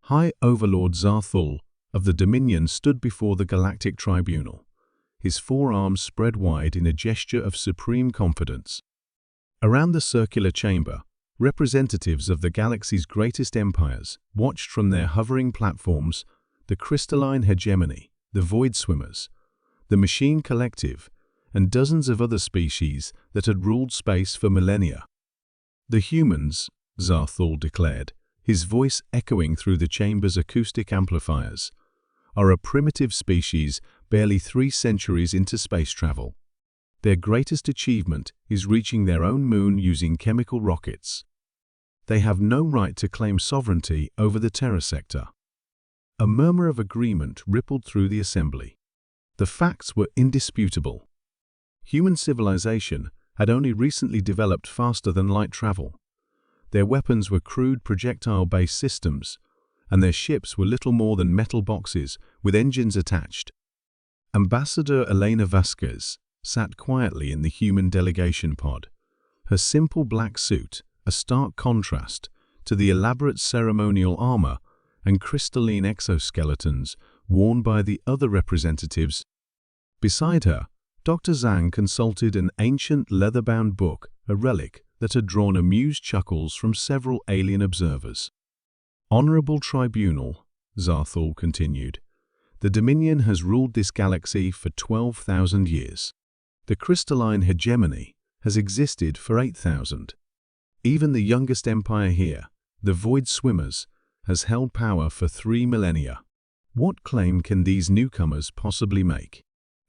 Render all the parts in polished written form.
High Overlord Zarthul of the Dominion stood before the Galactic Tribunal, his forearms spread wide in a gesture of supreme confidence. Around the circular chamber, representatives of the galaxy's greatest empires watched from their hovering platforms the crystalline hegemony, the void swimmers, the machine collective, and dozens of other species that had ruled space for millennia. The humans, Zarthul declared, his voice echoing through the chamber's acoustic amplifiers, are a primitive species barely 3 centuries into space travel. Their greatest achievement is reaching their own moon using chemical rockets. They have no right to claim sovereignty over the Terra sector. A murmur of agreement rippled through the assembly. The facts were indisputable. Human civilization had only recently developed faster than light travel. Their weapons were crude projectile-based systems, and their ships were little more than metal boxes with engines attached. Ambassador Elena Vasquez sat quietly in the human delegation pod, her simple black suit a stark contrast to the elaborate ceremonial armor and crystalline exoskeletons worn by the other representatives. Beside her, Dr. Zhang consulted an ancient leather-bound book, a relic that had drawn amused chuckles from several alien observers. Honorable Tribunal, Zarthul continued, the Dominion has ruled this galaxy for 12,000 years. The crystalline hegemony has existed for 8,000. Even the youngest empire here, the Void Swimmers, has held power for 3 millennia. What claim can these newcomers possibly make?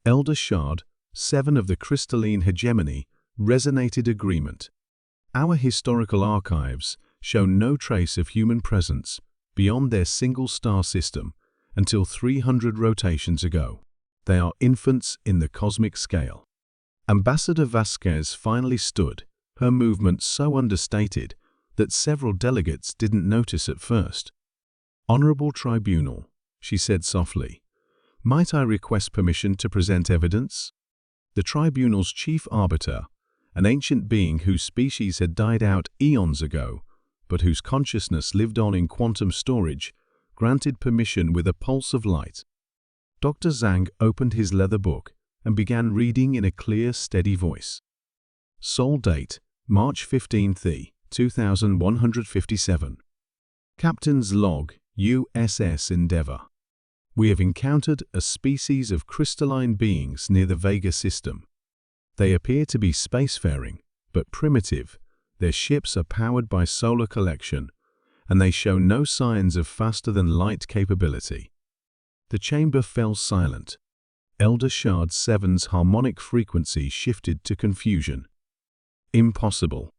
Elder Shard, 7 of the crystalline hegemony, resonated agreement. Our historical archives show no trace of human presence beyond their single star system until 300 rotations ago. They are infants in the cosmic scale. Ambassador Vasquez finally stood, her movement so understated that several delegates didn't notice at first. Honorable Tribunal, she said softly, might I request permission to present evidence? The Tribunal's chief arbiter, an ancient being whose species had died out eons ago, but whose consciousness lived on in quantum storage, granted permission with a pulse of light. Dr. Zhang opened his leather book and began reading in a clear, steady voice. Sol date, March 15, 2157. Captain's log, USS Endeavour. We have encountered a species of crystalline beings near the Vega system. They appear to be spacefaring, but primitive. Their ships are powered by solar collection, and they show no signs of faster-than-light capability. The chamber fell silent. Elder Shard 7's harmonic frequency shifted to confusion. Impossible.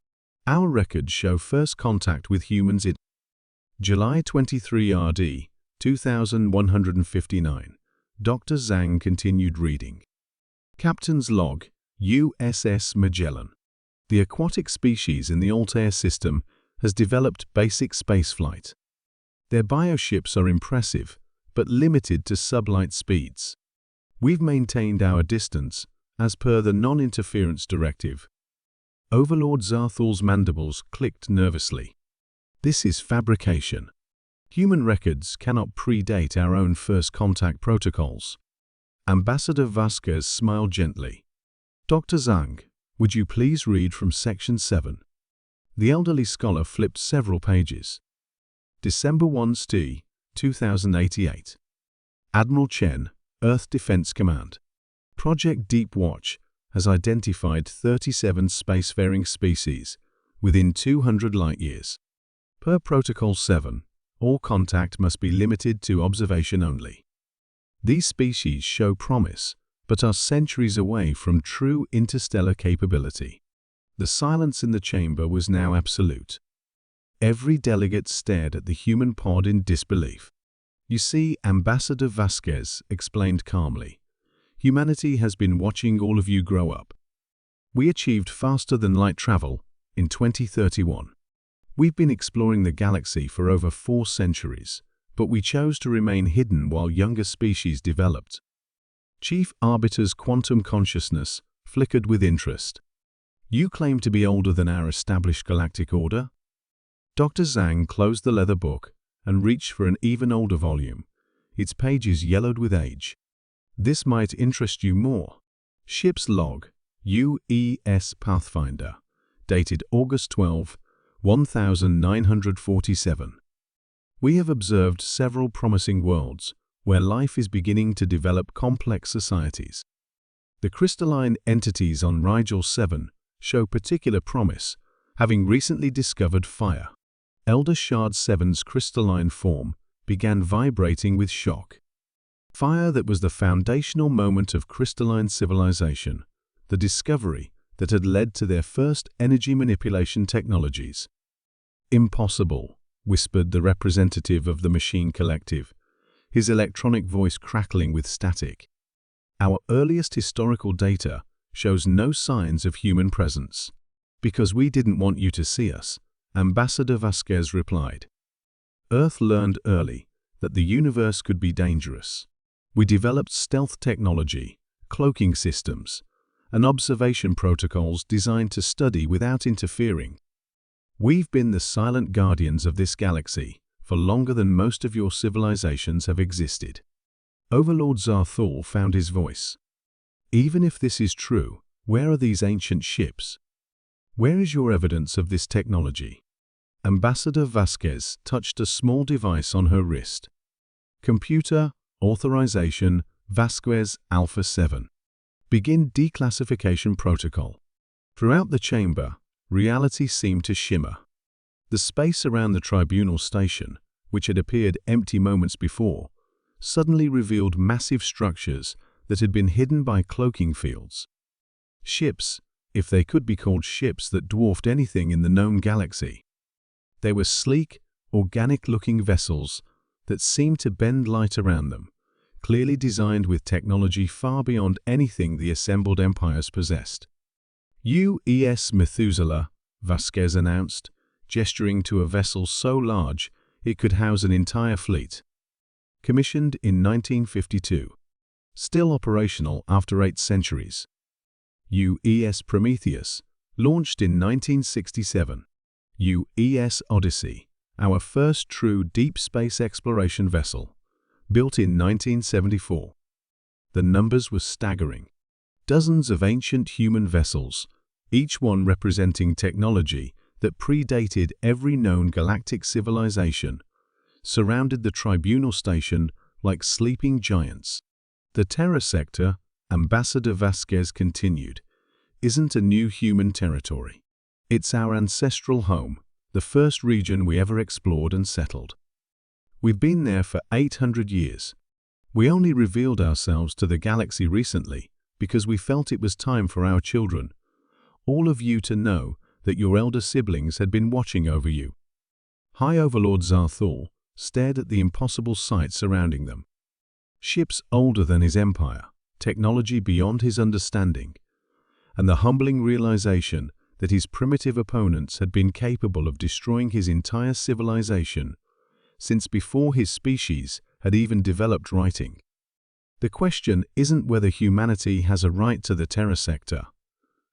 Our records show first contact with humans in July 23 RD, 2159. Dr. Zhang continued reading. Captain's log, USS Magellan. The aquatic species in the Altair system has developed basic spaceflight. Their bioships are impressive, but limited to sublight speeds. We've maintained our distance, as per the non-interference directive. Overlord Zarthul's mandibles clicked nervously. This is fabrication. Human records cannot predate our own first contact protocols. Ambassador Vasquez smiled gently. Dr. Zhang, would you please read from Section 7? The elderly scholar flipped several pages. December 1 St. 2088. Admiral Chen, Earth Defense Command. Project Deep Watch has identified 37 spacefaring species within 200 light-years. Per Protocol 7, all contact must be limited to observation only. These species show promise, but are centuries away from true interstellar capability. The silence in the chamber was now absolute. Every delegate stared at the human pod in disbelief. You see, Ambassador Vasquez explained calmly, humanity has been watching all of you grow up. We achieved faster-than-light travel in 2031. We've been exploring the galaxy for over 4 centuries, but we chose to remain hidden while younger species developed. Chief Arbiter's quantum consciousness flickered with interest. You claim to be older than our established galactic order? Dr. Zhang closed the leather book and reached for an even older volume, its pages yellowed with age. This might interest you more. Ship's log, UES Pathfinder, dated August 12, 1947. We have observed several promising worlds where life is beginning to develop complex societies. The crystalline entities on Rigel 7 show particular promise, having recently discovered fire. Elder Shard 7's crystalline form began vibrating with shock. Fire that was the foundational moment of crystalline civilization, the discovery that had led to their first energy manipulation technologies. "Impossible," whispered the representative of the machine collective, his electronic voice crackling with static. "Our earliest historical data shows no signs of human presence." "Because we didn't want you to see us," Ambassador Vasquez replied. "Earth learned early that the universe could be dangerous. We developed stealth technology, cloaking systems, and observation protocols designed to study without interfering. We've been the silent guardians of this galaxy for longer than most of your civilizations have existed." Overlord Zarthul found his voice. "Even if this is true, where are these ancient ships? Where is your evidence of this technology?" Ambassador Vasquez touched a small device on her wrist. "Computer, authorization, Vasquez Alpha 7. Begin declassification protocol." Throughout the chamber, reality seemed to shimmer. The space around the tribunal station, which had appeared empty moments before, suddenly revealed massive structures that had been hidden by cloaking fields. Ships, if they could be called ships, that dwarfed anything in the known galaxy. They were sleek, organic-looking vessels that seemed to bend light around them, clearly designed with technology far beyond anything the assembled empires possessed. "UES Methuselah," Vasquez announced, gesturing to a vessel so large it could house an entire fleet. Commissioned in 1952. Still operational after 8 centuries. "UES Prometheus," launched in 1967. "UES Odyssey," our first true deep space exploration vessel, built in 1974. The numbers were staggering. Dozens of ancient human vessels, each one representing technology that predated every known galactic civilization, surrounded the tribunal station like sleeping giants. "The Terra Sector," Ambassador Vasquez continued, "isn't a new human territory. It's our ancestral home, the first region we ever explored and settled. We've been there for 800 years. We only revealed ourselves to the galaxy recently because we felt it was time for our children, all of you, to know that your elder siblings had been watching over you." High Overlord Zarthul stared at the impossible sight surrounding them. Ships older than his empire, technology beyond his understanding, and the humbling realization that his primitive opponents had been capable of destroying his entire civilization since before his species had even developed writing. "The question isn't whether humanity has a right to the Terra Sector,"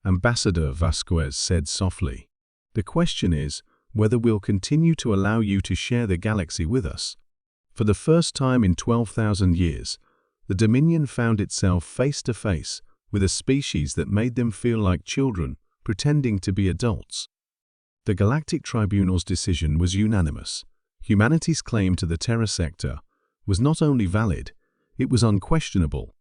Ambassador Vasquez said softly. "The question is whether we'll continue to allow you to share the galaxy with us." For the first time in 12,000 years, the Dominion found itself face to face with a species that made them feel like children pretending to be adults. The Galactic Tribunal's decision was unanimous. Humanity's claim to the Terra Sector was not only valid, it was unquestionable.